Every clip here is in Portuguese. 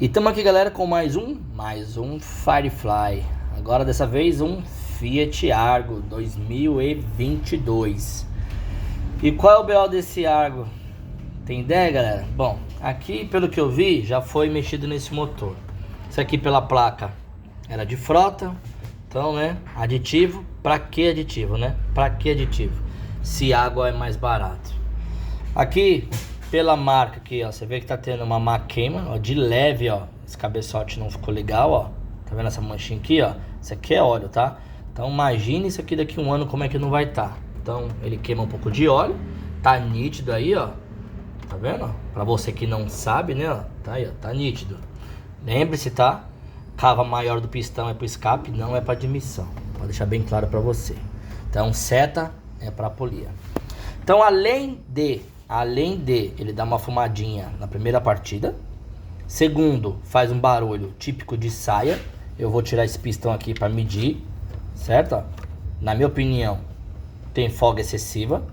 E estamos aqui, galera, com mais um Firefly. Agora dessa vez um Fiat Argo 2022. E qual é o BO desse Argo? Tem ideia, galera? Bom, aqui pelo que eu vi já foi mexido nesse motor. Isso aqui pela placa era de frota. Então, né, aditivo. Pra que aditivo, né? Pra que aditivo? Se água é mais barato. Aqui pela marca aqui, ó, você vê que tá tendo uma má queima, ó, de leve, ó. Esse cabeçote não ficou legal, ó. Tá vendo essa manchinha aqui, ó? Isso aqui é óleo, tá? Então imagine isso aqui daqui a um ano como é que não vai tá. Então ele queima um pouco de óleo, tá nítido aí, ó. Tá vendo? Pra você que não sabe, né, ó, tá aí, ó, tá nítido. Lembre-se, tá? Cava maior do pistão é pro escape, não é pra admissão. Vou deixar bem claro pra você. Então seta é pra polia. Então além de ele dar uma fumadinha na primeira partida. Segundo, faz um barulho típico de saia. Eu vou tirar esse pistão aqui para medir, certo? Na minha opinião, tem folga excessiva.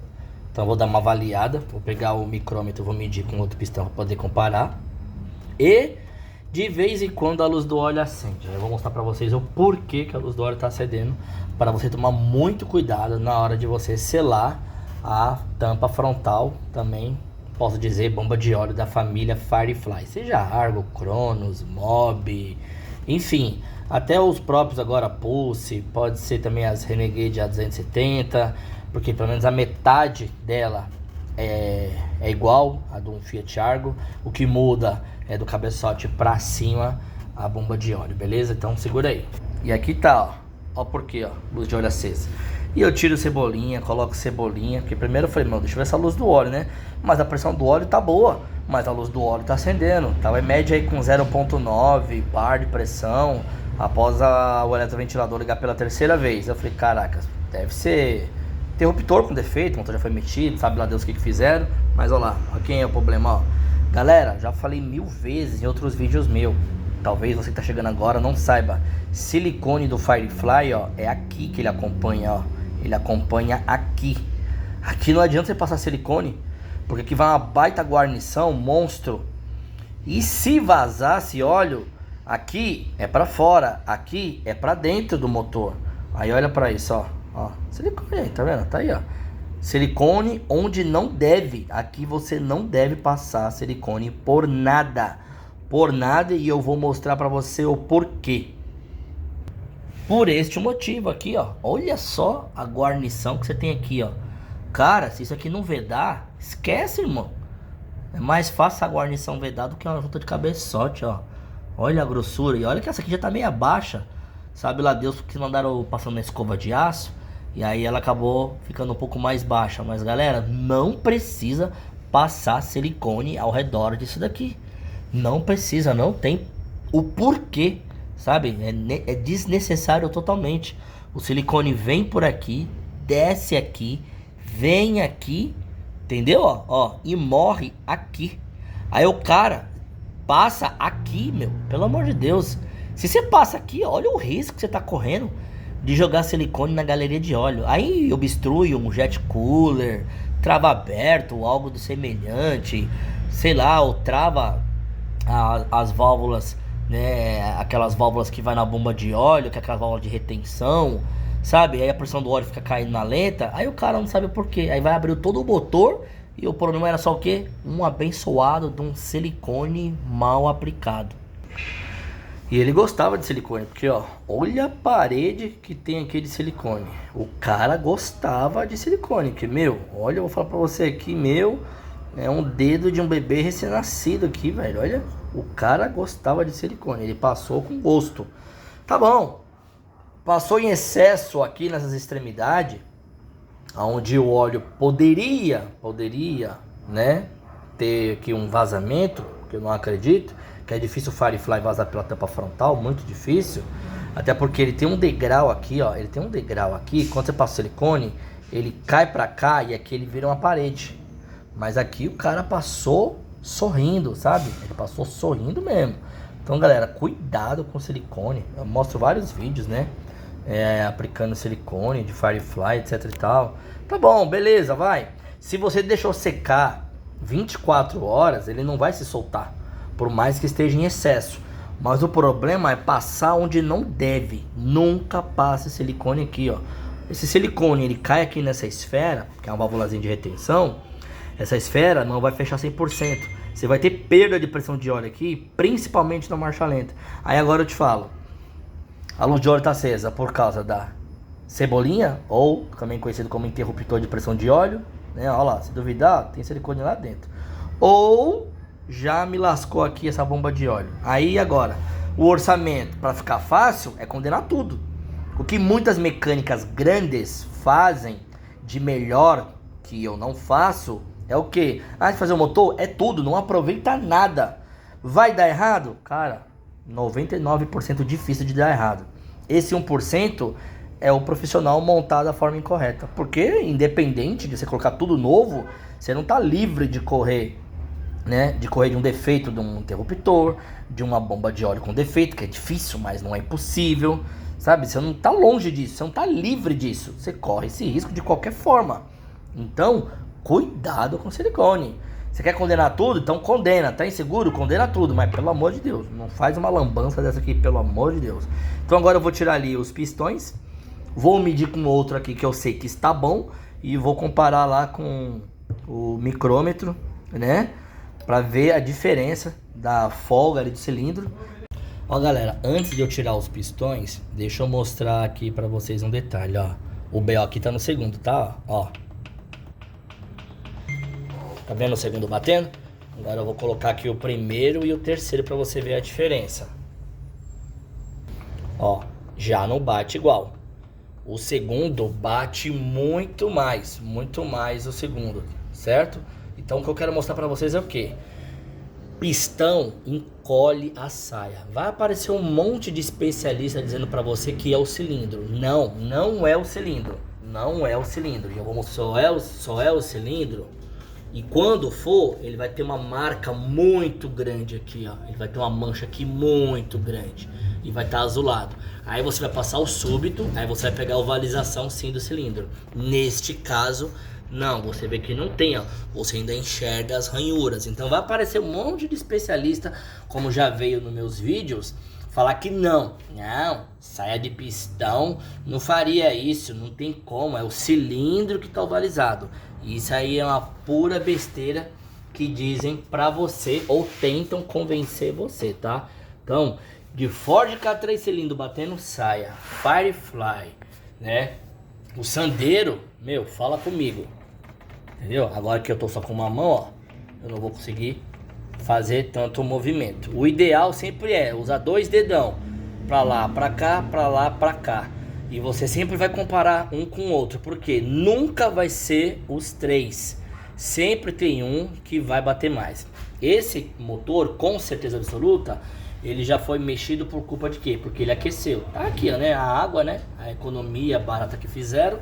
Então vou dar uma avaliada. Vou pegar o micrômetro, vou medir com outro pistão para poder comparar. E de vez em quando a luz do óleo acende. Eu vou mostrar para vocês o porquê que a luz do óleo está acendendo. Para você tomar muito cuidado na hora de você selar a tampa frontal, também posso dizer bomba de óleo da família Firefly, seja Argo, Cronos, Mob, enfim, até os próprios agora Pulse, pode ser também as Renegade A270, porque pelo menos a metade dela é igual a do Fiat Argo. O que muda é do cabeçote pra cima a bomba de óleo, beleza? Então segura aí. E aqui tá, ó porquê, ó, luz de óleo acesa. E eu tiro cebolinha, coloco cebolinha, porque primeiro eu falei, mano, deixa eu ver essa luz do óleo, né? Mas a pressão do óleo tá boa, mas a luz do óleo tá acendendo. Tava em média aí com 0.9 bar de pressão, após o eletroventilador ligar pela terceira vez. Eu falei, caraca, deve ser interruptor com defeito, o motor já foi metido, sabe lá Deus o que fizeram. Mas olha lá, olha quem é o problema, ó. Galera, já falei 1000 vezes em outros vídeos meus. Talvez você que tá chegando agora não saiba. Silicone do Firefly, ó, é aqui que ele acompanha, ó. Ele acompanha aqui. Aqui não adianta você passar silicone, porque aqui vai uma baita guarnição, monstro. E se vazasse óleo, aqui é pra fora, aqui é pra dentro do motor. Aí olha pra isso, ó. Silicone aí, tá vendo? Tá aí, ó. Silicone onde não deve. Aqui você não deve passar silicone por nada. Por nada, e eu vou mostrar pra você o porquê. Por este motivo aqui, ó. Olha só a guarnição que você tem aqui, ó. Cara, se isso aqui não vedar, esquece, irmão. É mais fácil a guarnição vedar do que uma junta de cabeçote, ó. Olha a grossura. E olha que essa aqui já tá meio baixa. Sabe lá Deus porque mandaram passando na escova de aço. E aí ela acabou ficando um pouco mais baixa. Mas galera, não precisa passar silicone ao redor disso daqui. Não precisa, não tem o porquê. Sabe, é desnecessário totalmente. O silicone vem por aqui, desce aqui, vem aqui, entendeu? Ó, e morre aqui. Aí o cara passa aqui, meu, pelo amor de Deus. Se você passa aqui, olha o risco que você tá correndo de jogar silicone na galeria de óleo. Aí obstrui um jet cooler, trava aberto ou algo do semelhante, sei lá, ou trava as válvulas, né, aquelas válvulas que vai na bomba de óleo, que é aquela válvula de retenção, sabe? Aí a pressão do óleo fica caindo na lenta, aí o cara não sabe o porquê. Aí vai abrir todo o motor e o problema era só o quê? Um abençoado de um silicone mal aplicado. E ele gostava de silicone, porque ó, olha a parede que tem aqui de silicone. O cara gostava de silicone, que meu, olha, eu vou falar pra você aqui, meu, é um dedo de um bebê recém-nascido aqui, velho, olha. O cara gostava de silicone, ele passou com gosto. Tá bom, passou em excesso aqui nessas extremidades, onde o óleo poderia, né, ter aqui um vazamento, que eu não acredito, que é difícil o Firefly vazar pela tampa frontal, muito difícil. Até porque ele tem um degrau aqui, ó, ele tem um degrau aqui, quando você passa o silicone, ele cai pra cá e aqui ele vira uma parede. Mas aqui o cara passou sorrindo, sabe? Ele passou sorrindo mesmo. Então, galera, cuidado com silicone. Eu mostro vários vídeos, né? Aplicando silicone de Firefly, etc e tal. Tá bom, beleza, vai. Se você deixou secar 24 horas, ele não vai se soltar. por mais que esteja em excesso. Mas o problema é passar onde não deve. Nunca passe silicone aqui, ó. Esse silicone, ele cai aqui nessa esfera, que é uma válvulazinha de retenção. Essa esfera não vai fechar 100%. Você vai ter perda de pressão de óleo aqui, principalmente na marcha lenta. Aí agora eu te falo. A luz de óleo está acesa por causa da cebolinha, ou também conhecido como interruptor de pressão de óleo, né? Olha lá, se duvidar, tem silicone lá dentro. Ou já me lascou aqui essa bomba de óleo. Aí agora, o orçamento, para ficar fácil, é condenar tudo. O que muitas mecânicas grandes fazem de melhor, que eu não faço, é o que? Ah, de fazer o motor é tudo, não aproveita nada. Vai dar errado? Cara, 99% difícil de dar errado. Esse 1% é o profissional montar da forma incorreta. Porque, independente de você colocar tudo novo, você não está livre de correr, né? De correr de um defeito de um interruptor, de uma bomba de óleo com defeito, que é difícil, mas não é impossível. Sabe? Você não está longe disso, você não está livre disso. Você corre esse risco de qualquer forma. Então, cuidado com silicone. Você quer condenar tudo? Então condena. Tá inseguro? Condena tudo. Mas pelo amor de Deus, não faz uma lambança dessa aqui, pelo amor de Deus. Então agora eu vou tirar ali os pistões. Vou medir com outro aqui que eu sei que está bom. E vou comparar lá com o micrômetro, né? Pra ver a diferença da folga ali do cilindro. Ó galera, antes de eu tirar os pistões, deixa eu mostrar aqui pra vocês um detalhe, ó. O BO aqui tá no segundo, tá? Ó. Tá vendo o segundo batendo? Agora eu vou colocar aqui o primeiro e o terceiro pra você ver a diferença. Ó, já não bate igual. O segundo bate muito mais o segundo, certo? Então o que eu quero mostrar pra vocês é o quê? Pistão encolhe a saia. Vai aparecer um monte de especialista dizendo pra você que é o cilindro. Não, não é o cilindro. Não é o cilindro. Já vou mostrar, só é o cilindro. E quando for, ele vai ter uma marca muito grande aqui, ó. Ele vai ter uma mancha aqui muito grande. E vai estar azulado. Aí você vai passar o súbito, aí você vai pegar a ovalização sim do cilindro. Neste caso, não, você vê que não tem, ó. Você ainda enxerga as ranhuras. Então vai aparecer um monte de especialista, como já veio nos meus vídeos, falar que não, saia de pistão não faria isso, não tem como, é o cilindro que tá ovalizado. Isso aí é uma pura besteira que dizem pra você ou tentam convencer você, tá? Então, de Ford K3 cilindro batendo saia, Firefly, né? O Sandero, meu, fala comigo, entendeu? Agora que eu tô só com uma mão, ó, eu não vou conseguir fazer tanto movimento. O ideal sempre é usar dois dedão, pra lá, pra cá, pra lá, pra cá. E você sempre vai comparar um com o outro, porque nunca vai ser os três. Sempre tem um que vai bater mais. Esse motor, com certeza absoluta, ele já foi mexido por culpa de quê? Porque ele aqueceu. Tá aqui, ó, né? A água, né? A economia barata que fizeram.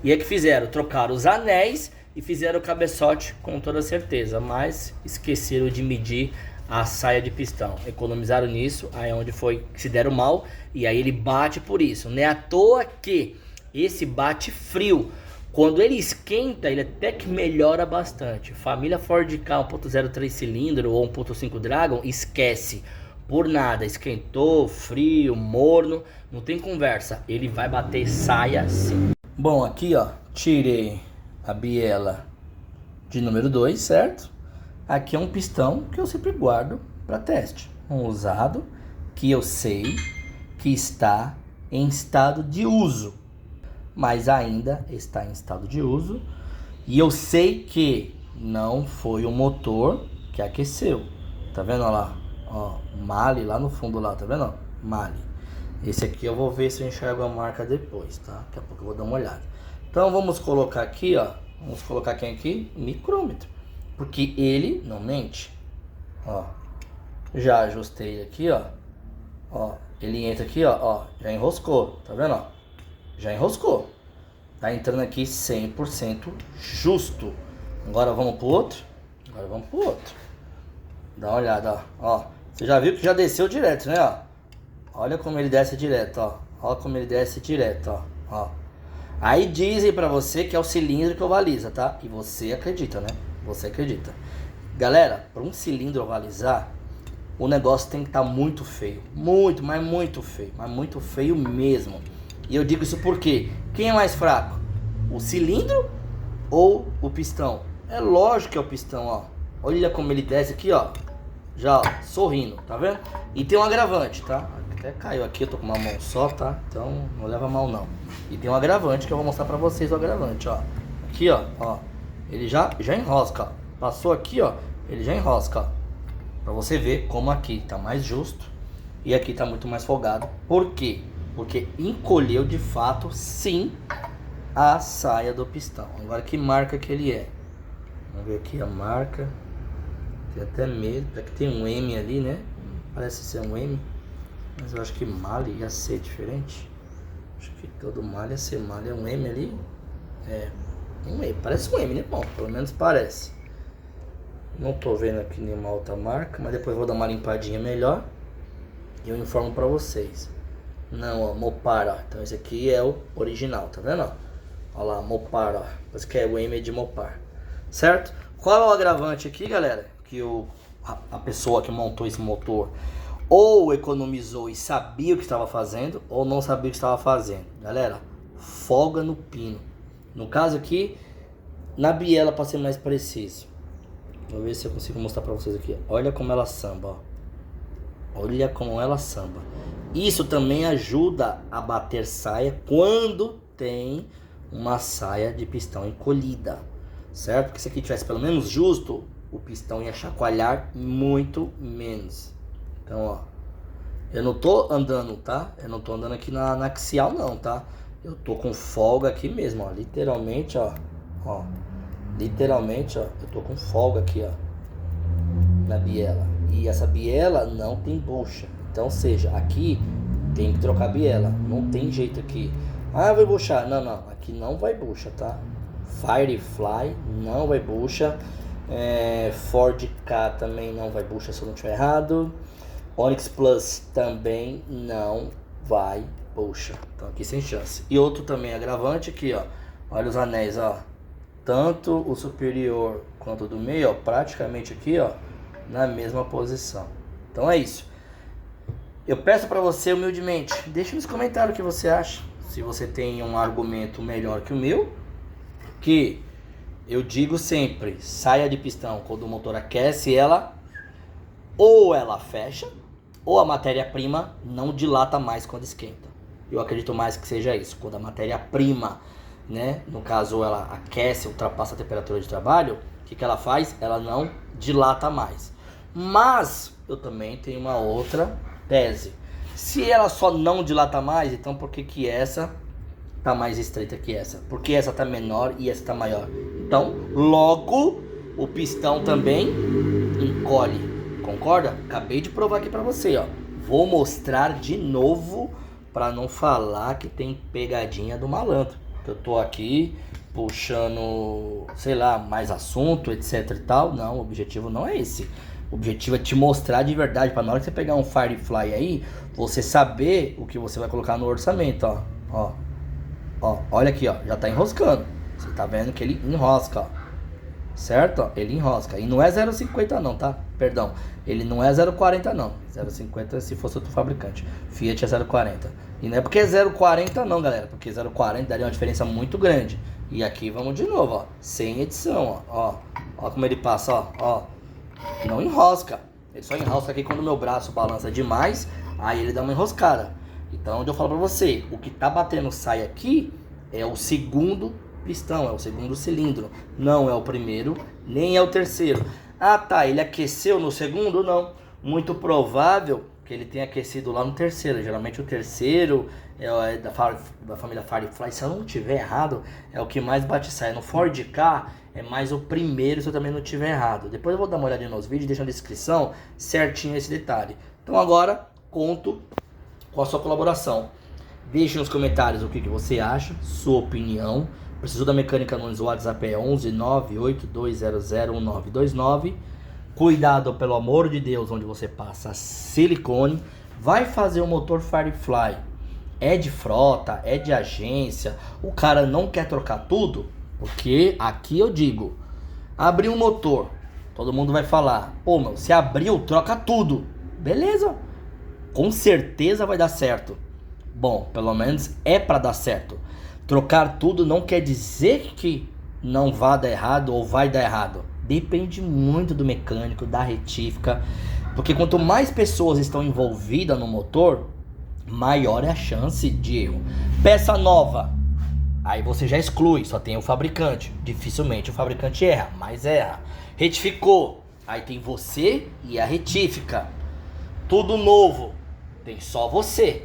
E é que fizeram, trocaram os anéis e fizeram o cabeçote com toda certeza. Mas esqueceram de medir a saia de pistão. Economizaram nisso, aí é onde foi que se deram mal. E aí ele bate por isso. Não é à toa que esse bate frio. Quando ele esquenta, ele até que melhora bastante. Família Ford Ka 1.0 3 cilindro ou 1.5 Dragon, esquece. Por nada, esquentou, frio, morno, não tem conversa. Ele vai bater saia sim. Bom, aqui ó, tirei a biela de número 2, certo? Aqui é um pistão que eu sempre guardo para teste. Um usado que eu sei que está em estado de uso. Mas ainda está em estado de uso. E eu sei que não foi o motor que aqueceu. Tá vendo lá? Ó, Mali lá no fundo lá, tá vendo? Mali. Esse aqui eu vou ver se eu enxergo a marca depois, tá? Daqui a pouco eu vou dar uma olhada. Então vamos colocar aqui, ó. Vamos colocar quem aqui? Micrômetro. Porque ele não mente. Ó. Já ajustei aqui, ó. Ó. Ele entra aqui, ó. Já enroscou. Tá vendo, ó? Já enroscou. Tá entrando aqui 100% justo. Agora vamos pro outro. Agora vamos pro outro. Dá uma olhada, ó. Você já viu que já desceu direto, né, ó? Olha como ele desce direto, ó. Olha como ele desce direto, ó. Aí dizem pra você que é o cilindro que ovaliza, tá? E você acredita, né? Você acredita. Galera, para um cilindro ovalizar, o negócio tem que estar muito feio. Muito, mas muito feio. Mas muito feio mesmo. E eu digo isso porque quem é mais fraco? O cilindro ou o pistão? É lógico que é o pistão, ó. Olha como ele desce aqui, ó. Já, ó, sorrindo, tá vendo? E tem um agravante, tá? Até caiu aqui, eu tô com uma mão só, tá? Então não leva mal não. E tem um agravante que eu vou mostrar pra vocês, o agravante, ó. Aqui, ó. Ele já enrosca, ó. Passou aqui, ó. Ele já enrosca, ó. Pra você ver como aqui tá mais justo e aqui tá muito mais folgado. Por quê? Porque encolheu de fato, sim, a saia do pistão. Agora que marca que ele é? Vamos ver aqui a marca. Tem até medo, já que tem um M ali, né? Parece ser um M, mas eu acho que malha ia ser diferente. Acho que todo malha ia ser malha. É um M ali. É, um M, parece um M, né? Bom, pelo menos parece. Não tô vendo aqui nenhuma outra marca, mas depois eu vou dar uma limpadinha melhor e eu informo pra vocês. Não, ó, Mopar, ó. Então esse aqui é o original, tá vendo, ó? Olha lá, Mopar, ó. Parece que é o M de Mopar, certo? Qual é o agravante aqui, galera? Que a pessoa que montou esse motor ou economizou e sabia o que estava fazendo, ou não sabia o que estava fazendo. Galera, folga no pino. No caso aqui, na biela, para ser mais preciso. Vou ver se eu consigo mostrar para vocês aqui. Olha como ela samba, ó. Olha como ela samba. Isso também ajuda a bater saia quando tem uma saia de pistão encolhida, certo? Porque se aqui tivesse pelo menos justo, o pistão ia chacoalhar muito menos. Então, ó, eu não tô andando, tá? Eu não tô andando aqui na axial não, tá? Eu tô com folga aqui mesmo, ó. Literalmente, ó. Literalmente, ó. Eu tô com folga aqui, ó. Na biela. E essa biela não tem bucha. Então, ou seja, aqui tem que trocar a biela. Não tem jeito aqui. Ah, vai buchar. Não. Aqui não vai bucha, tá? Firefly não vai bucha. Ford K também não vai bucha, se eu não estiver errado. Onix Plus também não vai bucha. Então aqui sem chance. E outro também agravante aqui, ó. Olha os anéis, ó. Tanto o superior quanto o do meio, ó. Praticamente aqui, ó. Na mesma posição. Então é isso. Eu peço pra você humildemente, deixa nos comentários o que você acha. Se você tem um argumento melhor que o meu. Que eu digo sempre, saia de pistão, quando o motor aquece, ou ela fecha, ou a matéria-prima não dilata mais quando esquenta. Eu acredito mais que seja isso, quando a matéria-prima, né, no caso ela aquece, ultrapassa a temperatura de trabalho, o que ela faz? Ela não dilata mais. Mas eu também tenho uma outra tese. Se ela só não dilata mais, então por que essa tá mais estreita que essa? Porque essa tá menor e essa tá maior. Então, logo, o pistão também encolhe. Concorda? Acabei de provar aqui pra você, ó. Vou mostrar de novo pra não falar que tem pegadinha do malandro. Eu tô aqui puxando, sei lá, mais assunto, etc e tal. Não, o objetivo não é esse. O objetivo é te mostrar de verdade, pra na hora que você pegar um Firefly aí, você saber o que você vai colocar no orçamento, ó. Ó, olha aqui, ó, já tá enroscando. Você tá vendo que ele enrosca, ó. Certo? Ó, ele enrosca. E não é 0,50 não, tá? Perdão. Ele não é 0,40 não. 0,50 se fosse outro fabricante. Fiat é 0,40. E não é porque é 0,40 não, galera. Porque 0,40 daria uma diferença muito grande. E aqui vamos de novo, ó. Sem edição, ó. Ó como ele passa, ó. Não enrosca. Ele só enrosca aqui quando o meu braço balança demais. Aí ele dá uma enroscada. Então, onde eu falo pra você, o que tá batendo saia aqui é o segundo pistão, é o segundo cilindro. Não é o primeiro, nem é o terceiro. Ah, tá, ele aqueceu no segundo? Não. Muito provável que ele tenha aquecido lá no terceiro. Geralmente o terceiro é da família Firefly. Se eu não tiver errado, é o que mais bate saia. No Ford K é mais o primeiro, se eu também não tiver errado. Depois eu vou dar uma olhadinha nos vídeos, deixa na descrição certinho esse detalhe. Então agora, conto com a sua colaboração. Deixe nos comentários o que você acha, sua opinião. Precisou da mecânica no WhatsApp é 11 98200 1929. Cuidado, pelo amor de Deus, onde você passa silicone. Vai fazer o motor Firefly. É de frota, é de agência. O cara não quer trocar tudo. Porque aqui eu digo, abriu um motor. Todo mundo vai falar, pô, meu, se abriu, troca tudo. Beleza, com certeza vai dar certo. Bom, pelo menos é para dar certo. Trocar tudo não quer dizer que não vai dar errado ou vai dar errado. Depende muito do mecânico, da retífica. Porque quanto mais pessoas estão envolvidas no motor, maior é a chance de erro. Peça nova, aí você já exclui, só tem o fabricante. Dificilmente o fabricante erra, mas erra. Retificou, aí tem você e a retífica. Tudo novo, tem só você,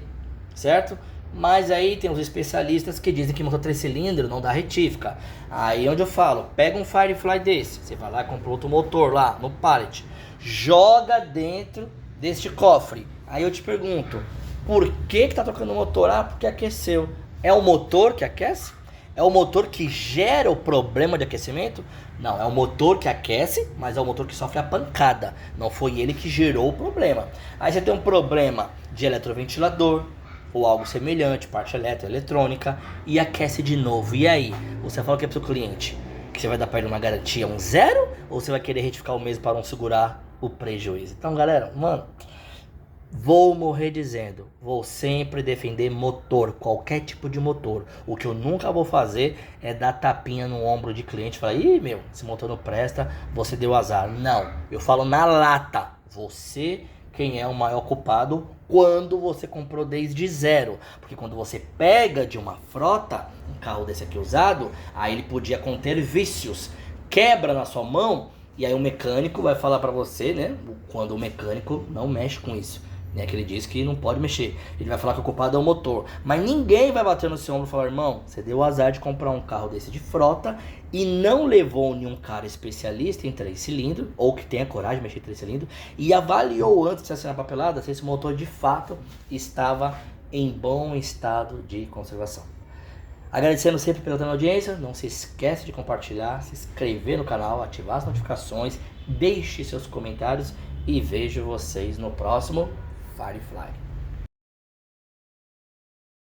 certo? Mas aí tem os especialistas que dizem que motor 3 cilindros não dá retífica. Aí onde eu falo, pega um Firefly desse, você vai lá e compra outro motor lá no pallet, joga dentro deste cofre. Aí eu te pergunto, por que tá trocando o motor? Ah, porque aqueceu. É o motor que aquece? É o motor que gera o problema de aquecimento? Não, é o motor que aquece, mas é o motor que sofre a pancada. Não foi ele que gerou o problema. Aí você tem um problema de eletroventilador ou algo semelhante, parte elétrica, eletrônica, e aquece de novo. E aí? Você fala o que é pro seu cliente? Que você vai dar para ele uma garantia 1-0? Ou você vai querer retificar o mesmo para não segurar o prejuízo? Então, galera, mano, vou morrer dizendo, vou sempre defender motor, qualquer tipo de motor. O que eu nunca vou fazer é dar tapinha no ombro de cliente e falar, ih, meu, esse motor não presta, você deu azar. Não, eu falo na lata, você quem é o maior culpado quando você comprou desde zero. Porque quando você pega de uma frota, um carro desse aqui usado, aí ele podia conter vícios, quebra na sua mão, e aí o mecânico vai falar pra você, né, quando o mecânico não mexe com isso, né, que ele diz que não pode mexer, ele vai falar que o culpado é o motor, mas ninguém vai bater no seu ombro e falar, irmão, você deu azar de comprar um carro desse de frota e não levou nenhum cara especialista em 3 cilindros, ou que tenha coragem de mexer em 3 cilindros, e avaliou antes de assinar a papelada se esse motor de fato estava em bom estado de conservação. Agradecendo sempre pela tua audiência, não se esquece de compartilhar, se inscrever no canal, ativar as notificações, deixe seus comentários e vejo vocês no próximo Firefly.